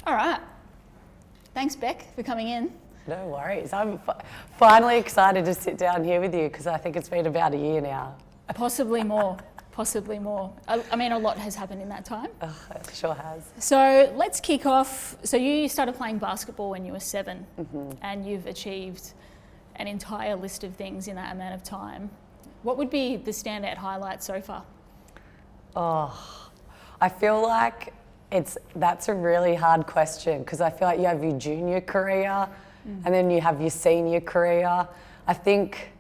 All right. Thanks, Bec, for coming in. No worries. I'm finally excited to sit down here with you because I think it's been about a year now. Possibly more. Possibly more. I mean, a lot has happened in that time. Oh, it sure has. So let's kick off. So you started playing basketball when you were 7, and you've achieved an entire list of things in that amount of time. What would be the standout highlight so far? Oh, I feel like that's a really hard question because I feel like you have your junior career and then you have your senior career. I think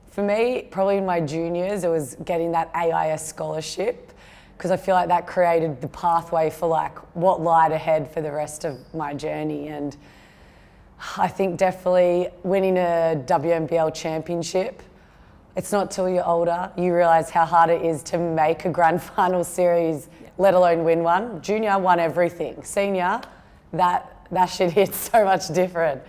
for me, probably in my juniors, it was getting that AIS scholarship because I feel like that created the pathway for like what lied ahead for the rest of my journey. And I think definitely winning a WNBL championship. It's not till you're older you realise how hard it is to make a grand final series, let alone win one. Junior won everything. Senior, that shit hits so much different.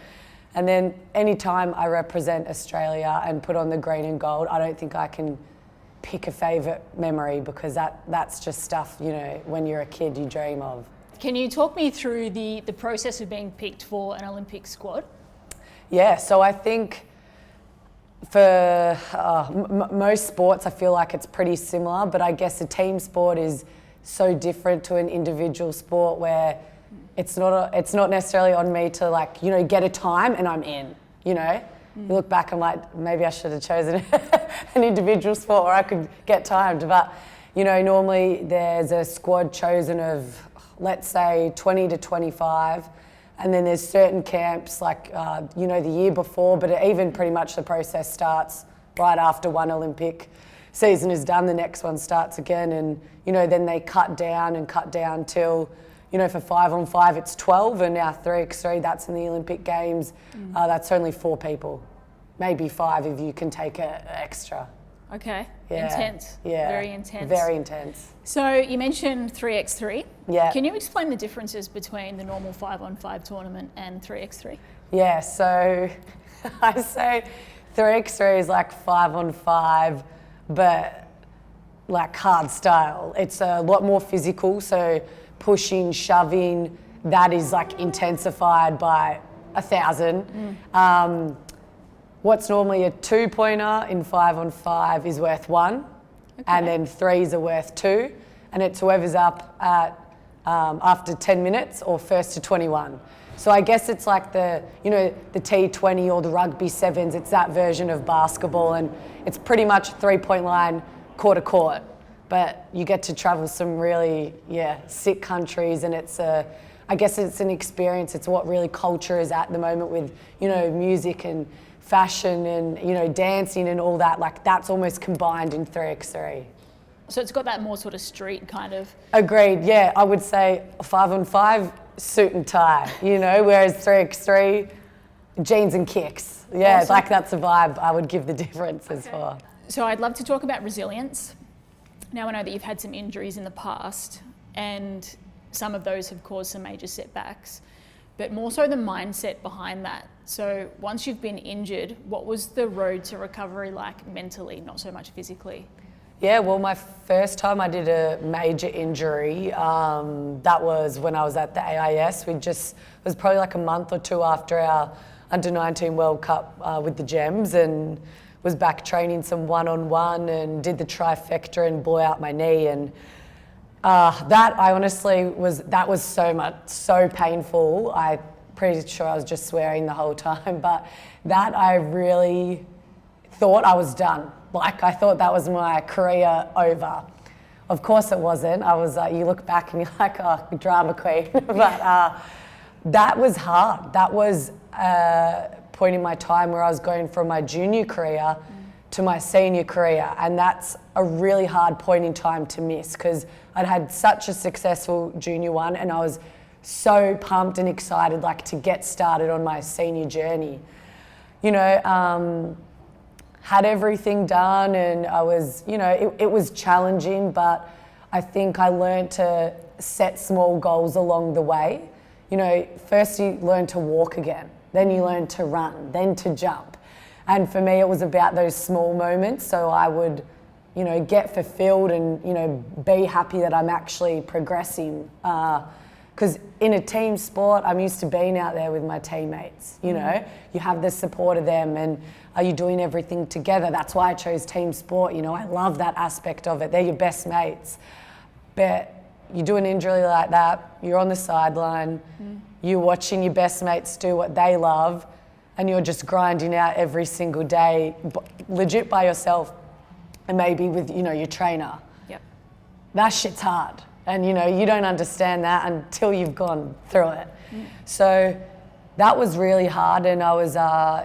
And then any time I represent Australia and put on the green and gold, I don't think I can pick a favourite memory because that's just stuff, you know, when you're a kid you dream of. Can you talk me through the process of being picked for an Olympic squad? Yeah, so I think for most sports, I feel like it's pretty similar, but I guess a team sport is so different to an individual sport where it's not necessarily on me to like, you know, get a time and I'm in, you know? You look back, I'm like, maybe I should have chosen an individual sport where I could get timed, but you know, normally there's a squad chosen of, let's say 20 to 25, and then there's certain camps like, you know, the year before, but even pretty much the process starts right after one Olympic season is done, the next one starts again. And, you know, then they cut down till, you know, for 5-on-5 it's 12 and now 3x3, that's in the Olympic Games. That's only 4 people, maybe 5 if you can take an extra. Okay, Yeah. intense. Yeah. Very intense. Very intense. So you mentioned 3x3. Yeah. Can you explain the differences between the normal 5-on-5 tournament and 3x3? Yeah, so I say 3x3 is like 5-on-5, but like hard style. It's a lot more physical, so pushing, shoving, that is like intensified by 1,000. What's normally a 2-pointer in 5-on-5 is worth 1, and then 3s are worth 2, and it's whoever's up at after 10 minutes or first to 21. So I guess it's like the, you know, the T20 or the rugby sevens, it's that version of basketball, and it's pretty much a 3-point line, court to court. But you get to travel some really, sick countries, and I guess it's an experience. It's what really culture is at the moment with, you know, music and fashion and, you know, dancing and all that. Like that's almost combined in 3x3. So it's got that more sort of street kind of. Agreed, yeah. I would say 5-on-5, suit and tie, you know, whereas 3x3, jeans and kicks. Yeah, Awesome. like that's a vibe I would give the differences for. So I'd love to talk about resilience. Now I know that you've had some injuries in the past and some of those have caused some major setbacks, but more so the mindset behind that. So once you've been injured, what was the road to recovery like mentally, not so much physically? Yeah, well, my first time I did a major injury, that was when I was at the AIS. It was probably like a month or 2 after our Under-19 World Cup with the Gems, and was back training some one-on-one and did the trifecta and blew out my knee. And that I honestly was so painful. I'm pretty sure I was just swearing the whole time, but that I really thought I was done. Like I thought that was my career over. Of course it wasn't. I was you look back and you're like, oh, drama queen. But that was hard. That was a point in my time where I was going from my junior career to my senior career. And that's a really hard point in time to miss because I'd had such a successful junior one and I was so pumped and excited like to get started on my senior journey. You know, had everything done and I was, you know, it was challenging, but I think I learned to set small goals along the way. You know, first you learn to walk again, then you learn to run, then to jump. And for me, it was about those small moments. So I would, you know, get fulfilled and, you know, be happy that I'm actually progressing. Because Because in a team sport, I'm used to being out there with my teammates, you know, you have the support of them, and are you doing everything together? That's why I chose team sport, you know, I love that aspect of it. They're your best mates. But you do an injury like that, you're on the sideline, you're watching your best mates do what they love, and you're just grinding out every single day, legit by yourself, and maybe with, you know, your trainer. Yep. That shit's hard. And, you know, you don't understand that until you've gone through it. So that was really hard. And I was,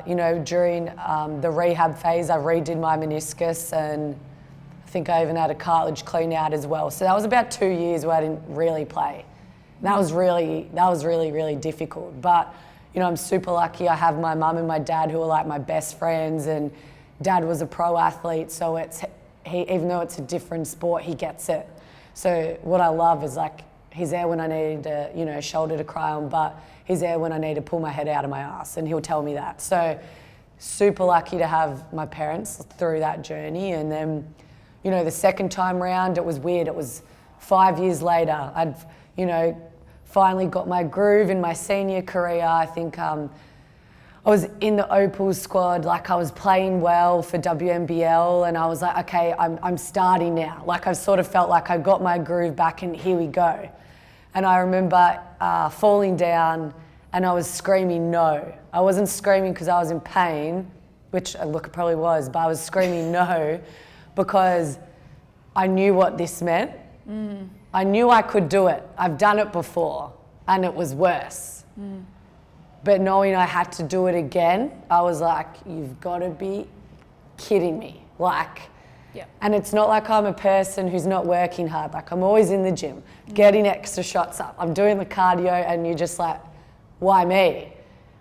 you know, during the rehab phase, I redid my meniscus, and I think I even had a cartilage clean out as well. So that was about 2 years where I didn't really play. And that was really difficult. But, you know, I'm super lucky. I have my mum and my dad who are like my best friends, and dad was a pro athlete. So even though it's a different sport, he gets it. So what I love is, like, he's there when I need a, you know, shoulder to cry on, but he's there when I need to pull my head out of my ass, and he'll tell me that. So super lucky to have my parents through that journey. And then, you know, the second time round, it was weird. It was 5 years later. I'd, you know, finally got my groove in my senior career. I think I was in the Opals squad, like I was playing well for WNBL, and I was like, okay, I'm starting now. Like, I've sort of felt like I got my groove back, and here we go. And I remember falling down, and I was screaming no. I wasn't screaming because I was in pain, which, look, it probably was, but I was screaming no because I knew what this meant. I knew I could do it. I've done it before, and it was worse. But knowing I had to do it again, I was like, you've got to be kidding me. Like, and it's not like I'm a person who's not working hard. Like, I'm always in the gym, getting extra shots up. I'm doing the cardio, and you're just like, why me?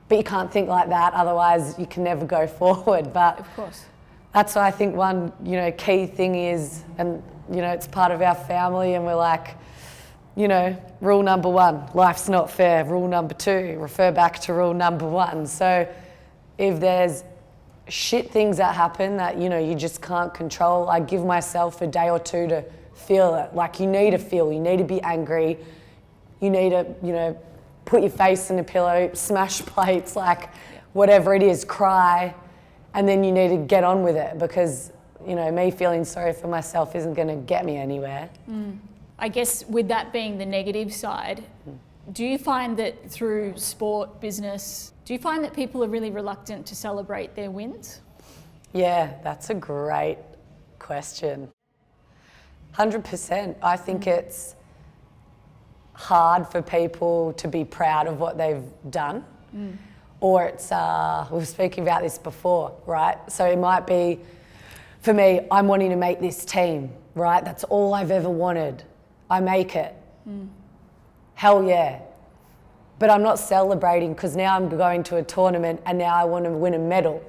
But you can't think like that, otherwise you can never go forward. But of course, that's why I think one, you know, key thing is, and, you know, it's part of our family, and we're like, you know, rule number 1, life's not fair. Rule number 2, refer back to rule number 1. So if there's shit things that happen that, you know, you just can't control, I give myself a day or 2 to feel it. Like, you need to feel, you need to be angry, you need to, you know, put your face in a pillow, smash plates, like whatever it is, cry, and then you need to get on with it, because, you know, me feeling sorry for myself isn't going to get me anywhere. I guess with that being the negative side, do you find that through sport, business, do you find that people are really reluctant to celebrate their wins? Yeah, that's a great question. 100%. I think it's hard for people to be proud of what they've done. Or it's, we were speaking about this before, right? So it might be, for me, I'm wanting to make this team, right? That's all I've ever wanted. I make it. Hell yeah. But I'm not celebrating because now I'm going to a tournament and now I want to win a medal.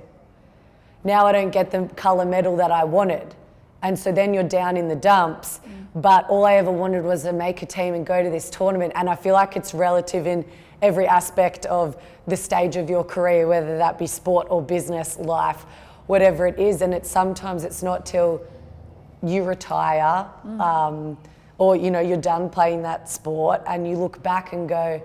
Now I don't get the colour medal that I wanted. And so then you're down in the dumps. But all I ever wanted was to make a team and go to this tournament. And I feel like it's relative in every aspect of the stage of your career, whether that be sport or business, life, whatever it is. And sometimes it's not till you retire, or, you know, you're done playing that sport and you look back and go,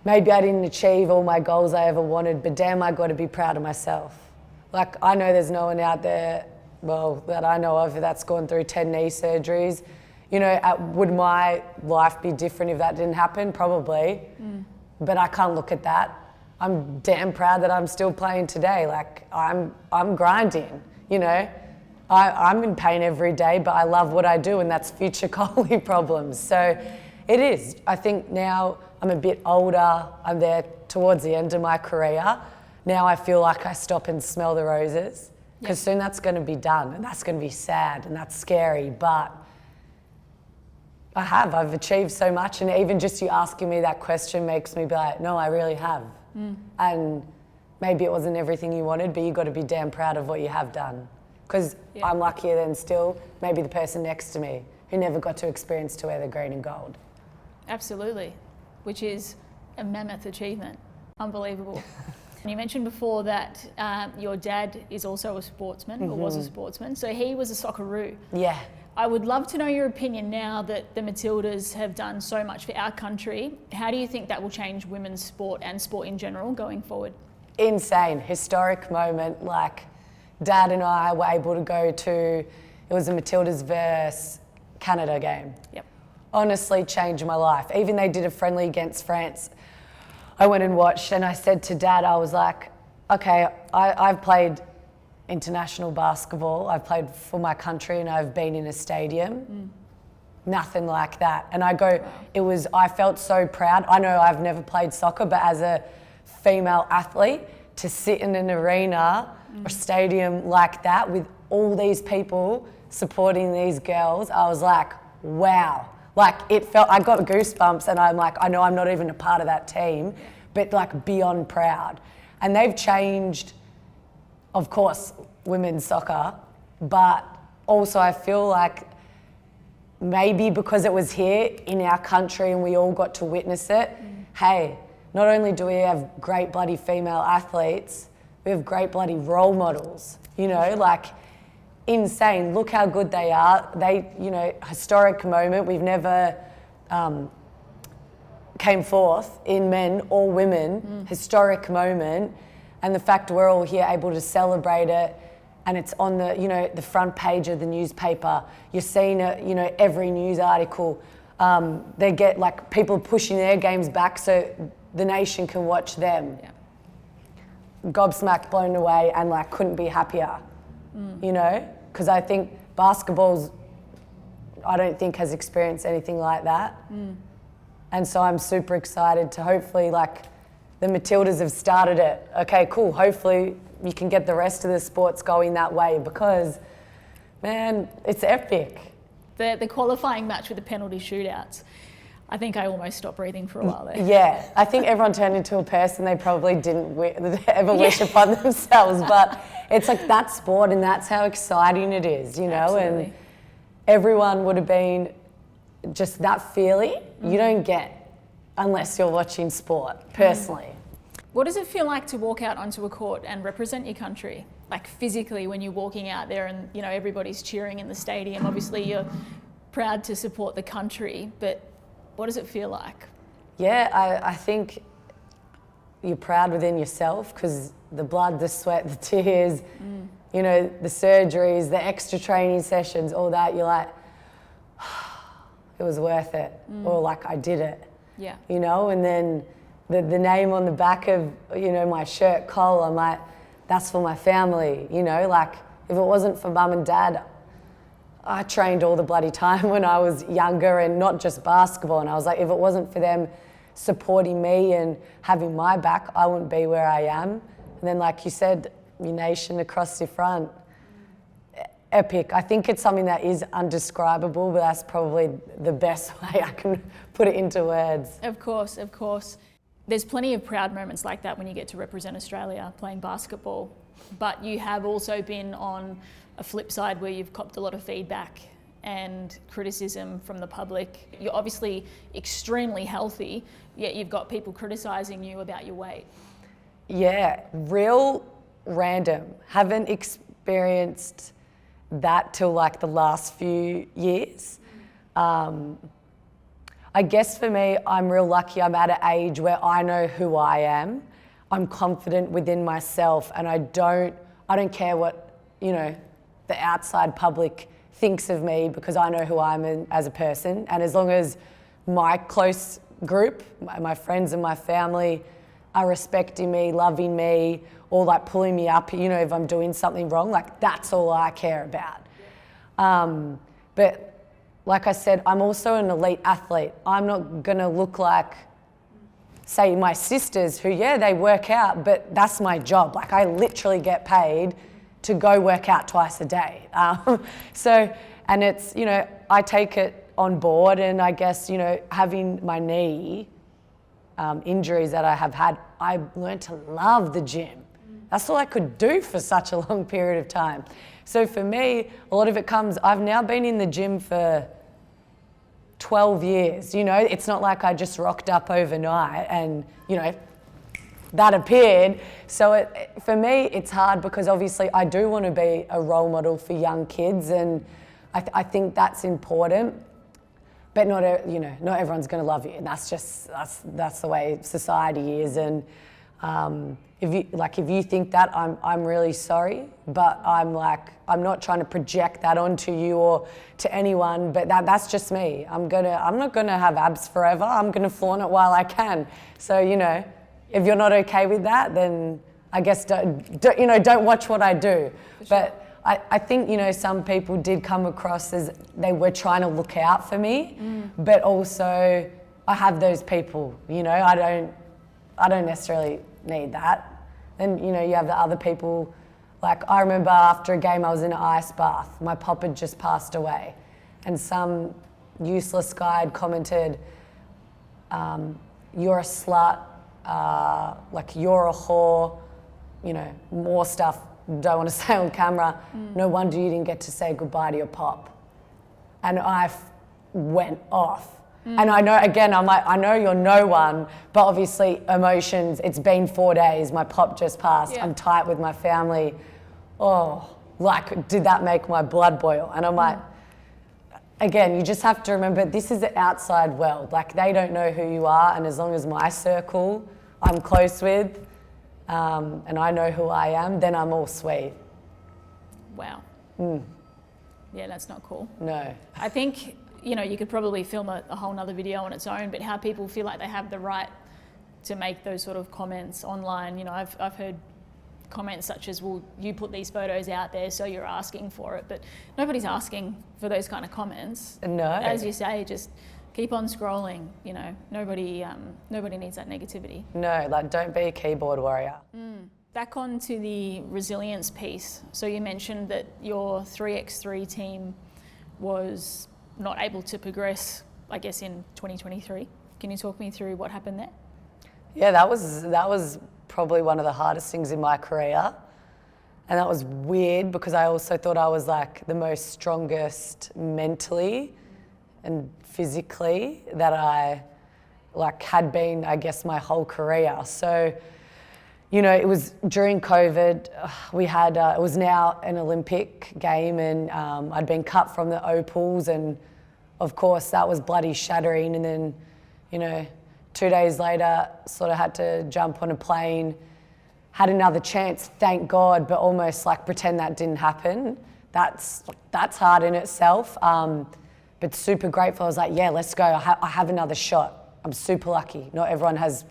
maybe I didn't achieve all my goals I ever wanted, but damn, I got to be proud of myself. Like, I know there's no one out there, well, that I know of that's gone through 10 knee surgeries. You know, would my life be different if that didn't happen? Probably. But I can't look at that. I'm damn proud that I'm still playing today. Like, I'm grinding, you know. I'm in pain every day, but I love what I do, and that's future Coley problems. So it is. I think now I'm a bit older. I'm there towards the end of my career. Now I feel like I stop and smell the roses, because soon that's going to be done, and that's going to be sad, and that's scary. But I've achieved so much, and even just you asking me that question makes me be like, no, I really have. And maybe it wasn't everything you wanted, but you got to be damn proud of what you have done. Because I'm luckier than still maybe the person next to me who never got to experience to wear the green and gold. Absolutely, which is a mammoth achievement. Unbelievable. And you mentioned before that your dad is also a sportsman, or was a sportsman, so he was a Socceroo. Yeah. I would love to know your opinion now that the Matildas have done so much for our country. How do you think that will change women's sport and sport in general going forward? Insane, historic moment. Like, Dad and I were able to go to, it was a Matildas versus Canada game. Yep. Honestly changed my life. Even they did a friendly against France. I went and watched, and I said to Dad, I was like, okay, I've played international basketball, I've played for my country, and I've been in a stadium. Nothing like that. And I go, I felt so proud. I know I've never played soccer, but as a female athlete, to sit in an arena or stadium like that with all these people supporting these girls, I was like, wow. Like, it felt, I got goosebumps, and I'm like, I know I'm not even a part of that team, but like beyond proud. And they've changed, of course, women's soccer, but also I feel like maybe because it was here in our country and we all got to witness it, hey, not only do we have great bloody female athletes, we have great bloody role models, you know, like insane. Look how good they are. They, you know, historic moment. We've never came forth in men or women, historic moment. And the fact we're all here able to celebrate it, and it's on the, you know, the front page of the newspaper. You're seeing it, you know, every news article. They get like people pushing their games back so the nation can watch them. Yeah. Gobsmacked, blown away, and like couldn't be happier, you know? Because I think basketball's, I don't think has experienced anything like that. And so I'm super excited to hopefully, like, the Matildas have started it. Okay, cool. Hopefully you can get the rest of the sports going that way, because, man, it's epic. The qualifying match with the penalty shootouts, I think I almost stopped breathing for a while there. Yeah, I think everyone turned into a person they probably didn't ever wish upon themselves. But it's like that sport, and that's how exciting it is, you know? Absolutely. And everyone would have been just that feeling you don't get unless you're watching sport, personally. What does it feel like to walk out onto a court and represent your country? Like physically, when you're walking out there and, you know, everybody's cheering in the stadium. Obviously you're proud to support the country, but what does it feel like? Yeah, I think you're proud within yourself, because the blood, the sweat, the tears, you know, the surgeries, the extra training sessions, all that, you're like, it was worth it. Or like, I did it. Yeah. You know, and then the name on the back of, you know, my shirt, Cole, I'm like, that's for my family, you know, like if it wasn't for mum and dad, I trained all the bloody time when I was younger, and not just basketball. And I was like, if it wasn't for them supporting me and having my back, I wouldn't be where I am. And then, like you said, your nation across your front, epic. I think it's something that is undescribable, but that's probably the best way I can put it into words. Of course, of course. There's plenty of proud moments like that when you get to represent Australia playing basketball, but you have also been on a flip side where you've copped a lot of feedback and criticism from the public. You're obviously extremely healthy, yet you've got people criticising you about your weight. Yeah, real random. Haven't experienced that till like the last few years. I guess for me, I'm real lucky. I'm at an age where I know who I am. I'm confident within myself, and I don't care what, you know, the outside public thinks of me, because I know who I am as a person. And as long as my close group, my friends and my family are respecting me, loving me, or like pulling me up, you know, if I'm doing something wrong, like that's all I care about. But like I said, I'm also an elite athlete. I'm not gonna look like, say, my sisters who, yeah, they work out, but that's my job. Like, I literally get paid to go work out twice a day. So, and it's, you know, I take it on board, and I guess, you know, having my knee injuries that I have had, I learned to love the gym. That's all I could do for such a long period of time. So for me, a lot of it comes, I've now been in the gym for 12 years, you know, it's not like I just rocked up overnight and, you know, that appeared. So for me, it's hard, because obviously I do want to be a role model for young kids, and I think that's important. But not everyone's going to love you, and that's the way society is. And if you think that, I'm really sorry, but I'm not trying to project that onto you or to anyone. But that's just me. I'm not gonna have abs forever. I'm gonna flaunt it while I can. So if you're not okay with that, then I guess don't watch what I do. For sure. But I think some people did come across as they were trying to look out for me, but also I have those people. I don't necessarily need that. And you have the other people. Like I remember after a game, I was in an ice bath. My pop had just passed away, and some useless guy had commented, "You're a slut. You're a whore." More stuff. Don't want to say on camera. No wonder you didn't get to say goodbye to your pop. And I went off. And I know, again, I'm like, I know you're no one, but obviously emotions, it's been 4 days, my pop just passed, I'm tight with my family. Oh, did that make my blood boil? And I'm like, again, you just have to remember, this is the outside world. They don't know who you are, and as long as my circle I'm close with, and I know who I am, then I'm all sweet. Wow. Yeah, that's not cool. No. I think, you could probably film a whole nother video on its own, but how people feel like they have the right to make those sort of comments online. I've heard comments such as, well, you put these photos out there, so you're asking for it, but nobody's asking for those kind of comments. No. As you say, just keep on scrolling. Nobody needs that negativity. No, don't be a keyboard warrior. Back on to the resilience piece. So you mentioned that your 3x3 team was not able to progress, I guess, in 2023. Can you talk me through what happened there? Yeah, that was probably one of the hardest things in my career. And that was weird because I also thought I was the most strongest mentally and physically that I had been, I guess, my whole career. So, it was during COVID. We had, it was now an Olympic game, and I'd been cut from the opals, and of course that was bloody shattering. And then, 2 days later, sort of had to jump on a plane, had another chance, thank God, but almost pretend that didn't happen. That's hard in itself. But super grateful. I was like, yeah, let's go. I have another shot. I'm super lucky. Not everyone has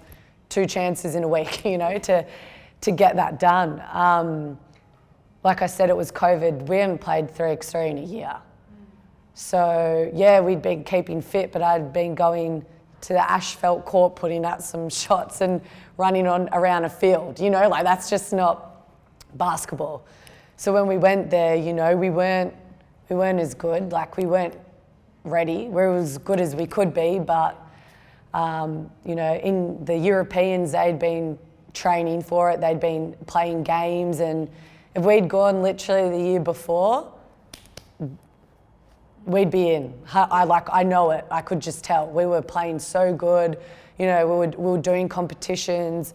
2 chances in a week, to get that done. Like I said, it was COVID. We haven't played 3x3 in a year. So yeah, we'd been keeping fit, but I'd been going to the asphalt court, putting out some shots and running around a field. That's just not basketball. So when we went there, we weren't as good. We weren't ready. We were as good as we could be, but in the Europeans, they'd been training for it. They'd been playing games, and if we'd gone literally the year before, we'd be in. I know it. I could just tell. We were playing so good. We were doing competitions,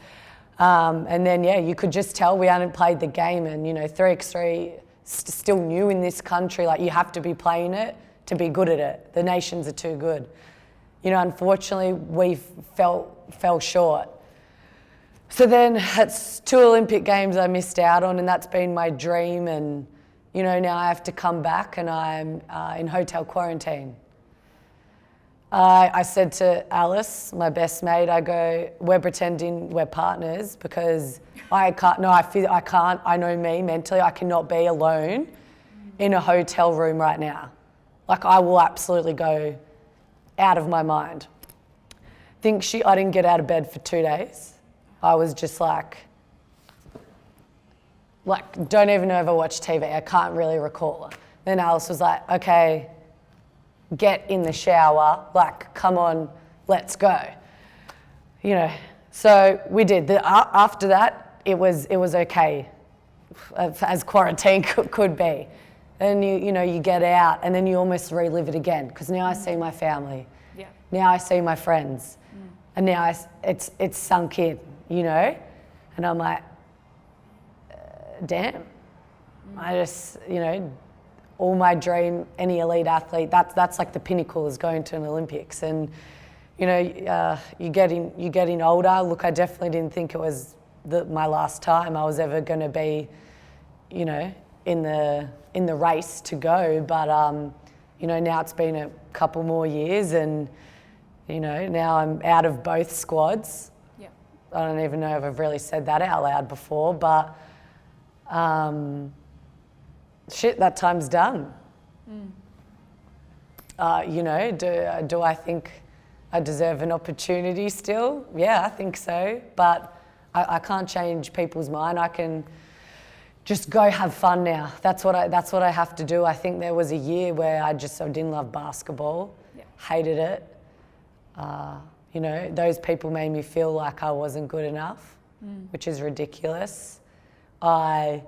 and then you could just tell we hadn't played the game. And 3x3 still new in this country. You have to be playing it to be good at it. The nations are too good. Unfortunately, we fell short. So then it's 2 Olympic Games I missed out on, and that's been my dream. And now I have to come back, and I'm in hotel quarantine. I said to Alice, my best mate, I go, we're pretending we're partners because I can't. No, I can't. I know me mentally. I cannot be alone in a hotel room right now. I will absolutely go out of my mind. I didn't get out of bed for 2 days. I was just don't even know if I watched TV. I can't really recall. Then Alice was like, okay, get in the shower. Come on, let's go. So we did. After that, it was okay, as quarantine could be. And you get out, and then you almost relive it again because now I see my family. Yeah. Now I see my friends, and now it's sunk in, and I'm like, damn. I just, all my dream, any elite athlete, that's like the pinnacle, is going to an Olympics. And you know, you're getting older. Look, I definitely didn't think it was my last time I was ever going to be, you know, in the race to go. But you know, now it's been a couple more years, and you know, now I'm out of both squads. Yeah. I don't even know if I've really said that out loud before, but shit, that time's done. You know, do I think I deserve an opportunity still? Yeah, I think so. But I can't change people's mind. I can just go have fun now. That's what I have to do. I think there was a year where I didn't love basketball, hated it. You know, those people made me feel like I wasn't good enough, which is ridiculous. I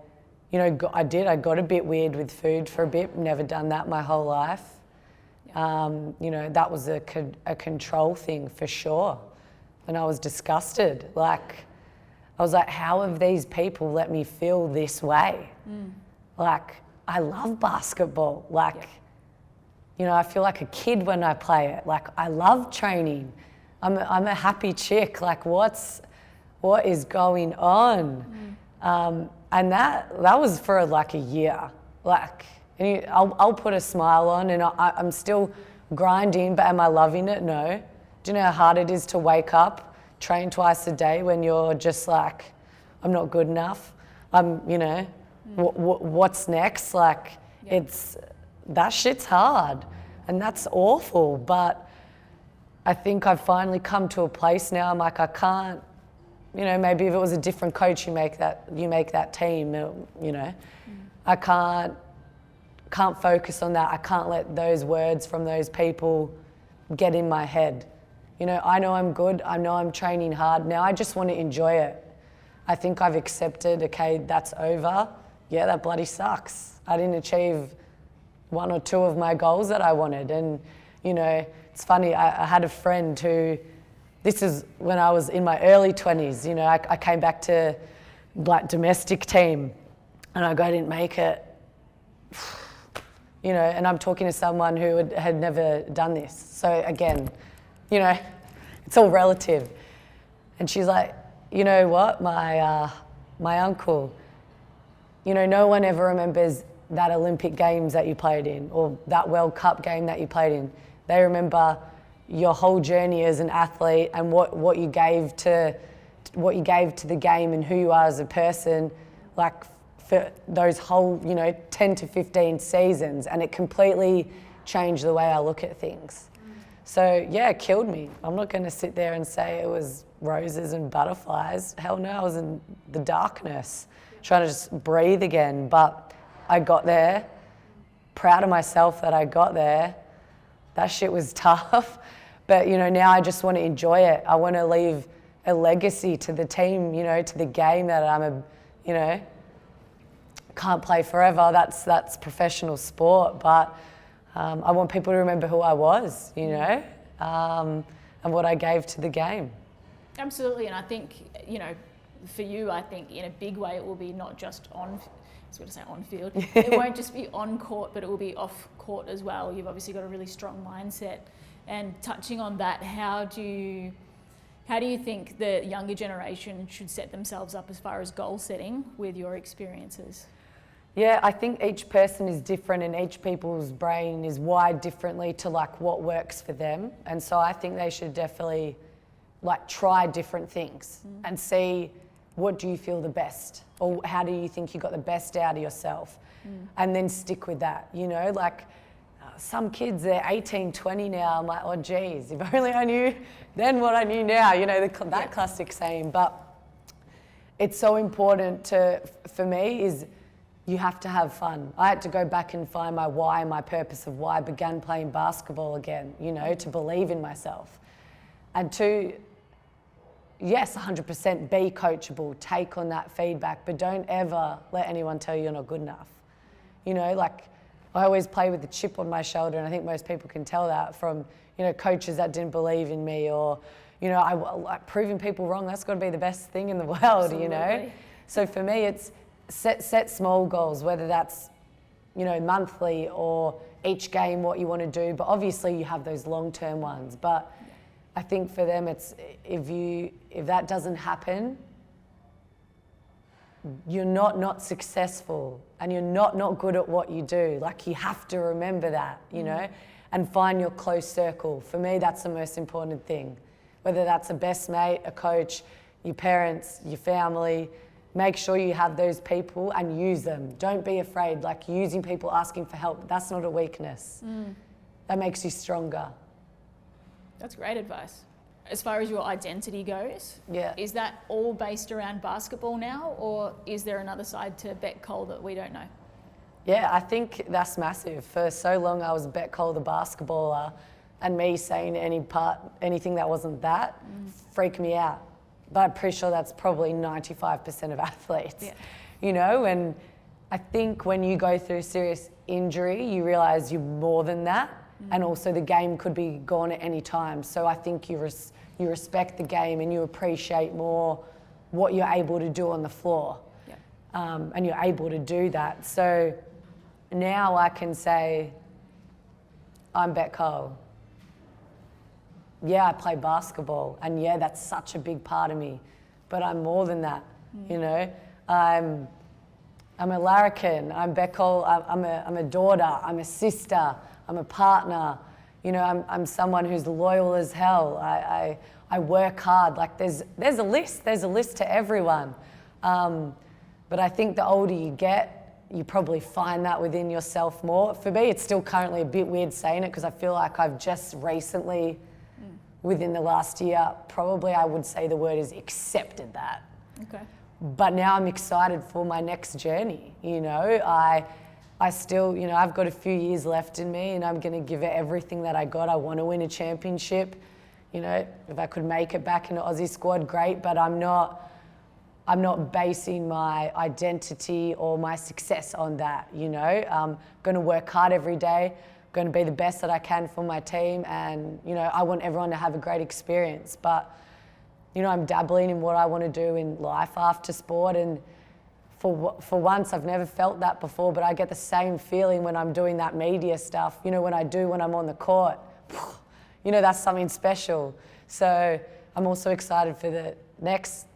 got a bit weird with food for a bit. Never done that my whole life. You know, that was a control thing for sure. And I was disgusted. Like, I was like, how have these people let me feel this way? Like, I love basketball. Like, you know, I feel like a kid when I play it. Like, I love training. I'm a happy chick. Like, what is going on? And that was for like a year. Like, I'll put a smile on, and I'm still grinding, but am I loving it? No. Do you know how hard it is to wake up, train twice a day when you're just like, I'm not good enough? You know, what's next? Like, that shit's hard, and that's awful. But I think I've finally come to a place now. I'm like, I can't. You know, maybe if it was a different coach, you make that team. You know, I can't focus on that. I can't let those words from those people get in my head. You know, I know I'm good. I know I'm training hard. Now I just want to enjoy it. I think I've accepted, okay, that's over. Yeah, that bloody sucks. I didn't achieve one or two of my goals that I wanted. And, you know, it's funny, I had a friend who, this is when I was in my early 20s, you know, I came back to like domestic team and I didn't make it. You know, and I'm talking to someone who had never done this. So again, you know, it's all relative. And she's like, you know what, my uncle, you know, no one ever remembers that Olympic Games that you played in or that World Cup game that you played in. They remember your whole journey as an athlete and what you gave to the game and who you are as a person, like for those whole, you know, 10 to 15 seasons, and it completely changed the way I look at things. So yeah, it killed me. I'm not going to sit there and say it was roses and butterflies. Hell no, I was in the darkness, trying to just breathe again. But I got there, proud of myself that I got there. That shit was tough. But, you know, now I just want to enjoy it. I want to leave a legacy to the team, you know, to the game that you know, can't play forever. That's professional sport. But I want people to remember who I was, you know, and what I gave to the game. Absolutely. And I think, you know, for you, I think in a big way it will be not just on, I was going to say on field, it won't just be on court, but it will be off court as well. You've obviously got a really strong mindset. And touching on that, how do you think the younger generation should set themselves up as far as goal setting with your experiences? Yeah, I think each person is different and each people's brain is wired differently to like what works for them. And so I think they should definitely like try different things and see what do you feel the best or how do you think you got the best out of yourself and then stick with that, you know, like some kids, they're 18, 20 now. I'm like, oh geez, if only I knew then what I knew now, you know, that classic saying. But it's so important for me is you have to have fun. I had to go back and find my why, my purpose of why I began playing basketball again, you know, to believe in myself. And to, yes, 100% be coachable, take on that feedback, but don't ever let anyone tell you you're not good enough. You know, like I always play with a chip on my shoulder, and I think most people can tell that from, you know, coaches that didn't believe in me or, you know, like proving people wrong, that's got to be the best thing in the world, Absolutely. You know? So for me, it's set small goals, whether that's monthly or each game what you want to do. But obviously you have those long-term ones. But I think for them, it's if that doesn't happen, you're not successful, and you're not good at what you do. Like, you have to remember that, and find your close circle. For me, that's the most important thing. Whether that's a best mate, a coach, your parents, your family, make sure you have those people and use them. Don't be afraid. Like, using people, asking for help, that's not a weakness. That makes you stronger. That's great advice. As far as your identity goes, Yeah. is that all based around basketball now, or is there another side to Bec Cole that we don't know? Yeah, I think that's massive. For so long, I was Bec Cole, the basketballer, and me saying anything that wasn't that freaked me out. But I'm pretty sure that's probably 95% of athletes, and I think when you go through serious injury, you realise you're more than that. And also the game could be gone at any time. So I think you respect the game and you appreciate more what you're able to do on the floor. Yep. And you're able to do that. So now I can say, I'm Bec Cole. Yeah, I play basketball, and yeah, that's such a big part of me. But I'm more than that, I'm a larrikin, I'm Bec Cole, I'm a daughter, I'm a sister, I'm a partner, I'm someone who's loyal as hell. I work hard. Like, there's a list to everyone. But I think the older you get, you probably find that within yourself more. For me, it's still currently a bit weird saying it, because I feel like I've just recently, within the last year, probably I would say the word is accepted that. Okay. But now I'm excited for my next journey. I still, I've got a few years left in me, and I'm going to give it everything that I got. I want to win a championship. If I could make it back in the Aussie squad, great. But I'm not basing my identity or my success on that. I'm going to work hard every day. Going to be the best that I can for my team, and I want everyone to have a great experience. But I'm dabbling in what I want to do in life after sport, and for once, I've never felt that before, but I get the same feeling when I'm doing that media stuff, when I'm on the court. That's something special. So I'm also excited for the next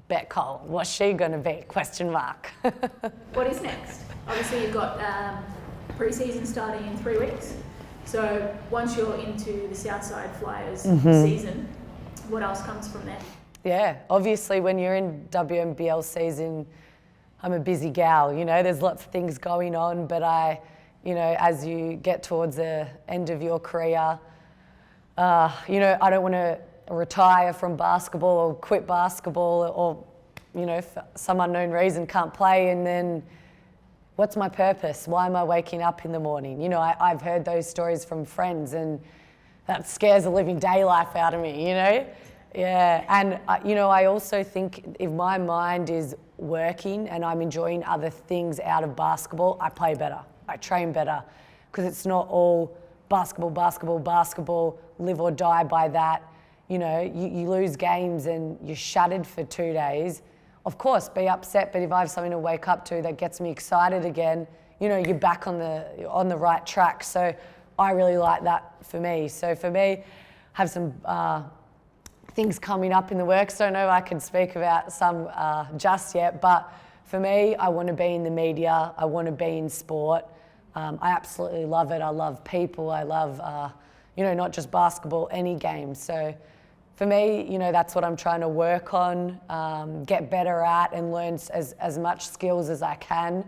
Bec Cole. What's she going to be? Question mark. What is next? Obviously, you've got pre-season starting in 3 weeks. So once you're into the Southside Flyers season, what else comes from there? Yeah, obviously when you're in WNBL season, I'm a busy gal, there's lots of things going on, but as you get towards the end of your career, I don't want to retire from basketball or quit basketball or, for some unknown reason can't play, and then what's my purpose? Why am I waking up in the morning? I've heard those stories from friends, and that scares the living daylife out of me, Yeah, and I also think if my mind is working and I'm enjoying other things out of basketball, I play better, I train better, because it's not all basketball, live or die by that. You lose games and you're shattered for 2 days. Of course, be upset, but if I have something to wake up to that gets me excited again, you're back on the right track. So I really like that for me. So for me, have some things coming up in the works. Don't know if I can speak about some just yet, but for me, I want to be in the media. I want to be in sport. I absolutely love it. I love people. I love, not just basketball, any game. So for me, that's what I'm trying to work on, get better at, and learn as much skills as I can.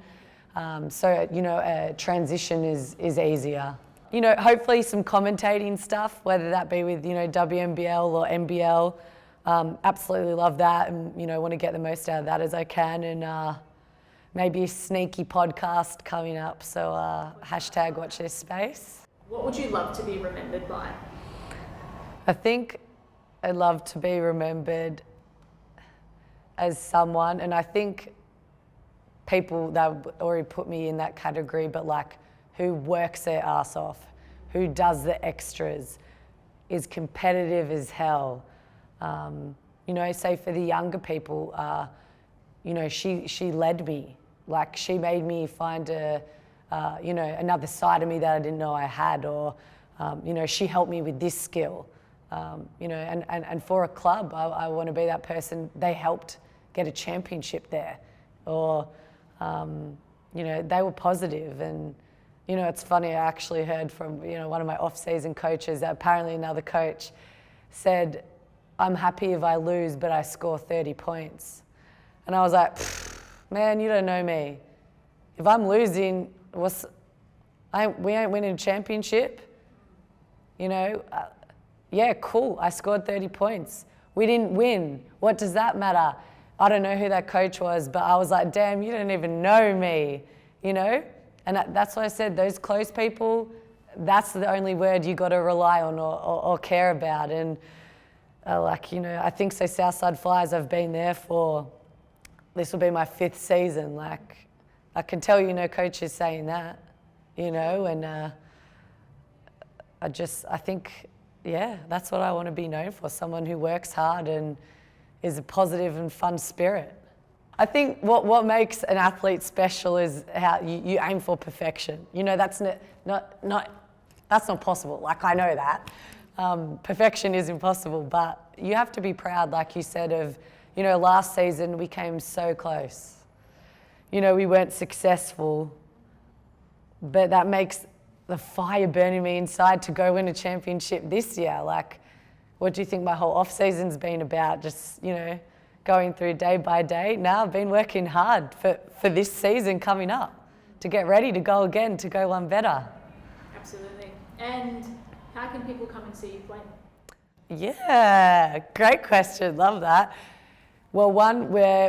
So a transition is easier. Hopefully some commentating stuff, whether that be with, WNBL or NBL. Absolutely love that, and, want to get the most out of that as I can, and maybe a sneaky podcast coming up. So hashtag watch this space. What would you love to be remembered by? I think I'd love to be remembered as someone, and I think people that already put me in that category, but who works their ass off, who does the extras, is competitive as hell. Say for the younger people, she led me. She made me find a another side of me that I didn't know I had, or, she helped me with this skill. And for a club, I want to be that person. They helped get a championship there, or, they were positive. And, it's funny, I actually heard from, one of my off-season coaches that apparently another coach said, I'm happy if I lose, but I score 30 points. And I was like, man, you don't know me. If I'm losing, we ain't winning a championship. Yeah, cool, I scored 30 points. We didn't win. What does that matter? I don't know who that coach was, but I was like, damn, you don't even know me, And that's what I said, those close people, that's the only word you got to rely on or care about. And I think so Southside Flyers, I've been there for, this will be my 5th season. Like, I can tell no coach is saying that, and I think, yeah, that's what I want to be known for, someone who works hard and is a positive and fun spirit. I think what makes an athlete special is how you aim for perfection. That's that's not possible. Like, I know that. Perfection is impossible, but you have to be proud, like you said, of, last season we came so close. We weren't successful, but that makes the fire burning me inside to go win a championship this year. Like, what do you think my whole off-season's been about? Just, going through day by day? No, I've been working hard for this season coming up to get ready to go again, to go one better. Absolutely. And how can people come and see you play? Yeah, great question. Love that. Well,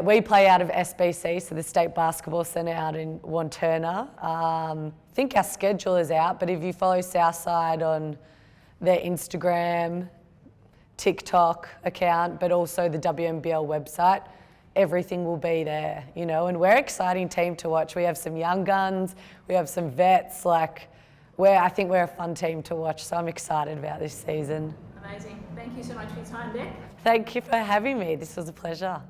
we play out of SBC, so the State Basketball Centre out in Wantirna. I think our schedule is out, but if you follow Southside on their Instagram, TikTok account, but also the WNBL website, everything will be there, and we're an exciting team to watch. We have some young guns, we have some vets, I think we're a fun team to watch, so I'm excited about this season. Amazing. Thank you so much for your time, Bec. Thank you for having me. This was a pleasure.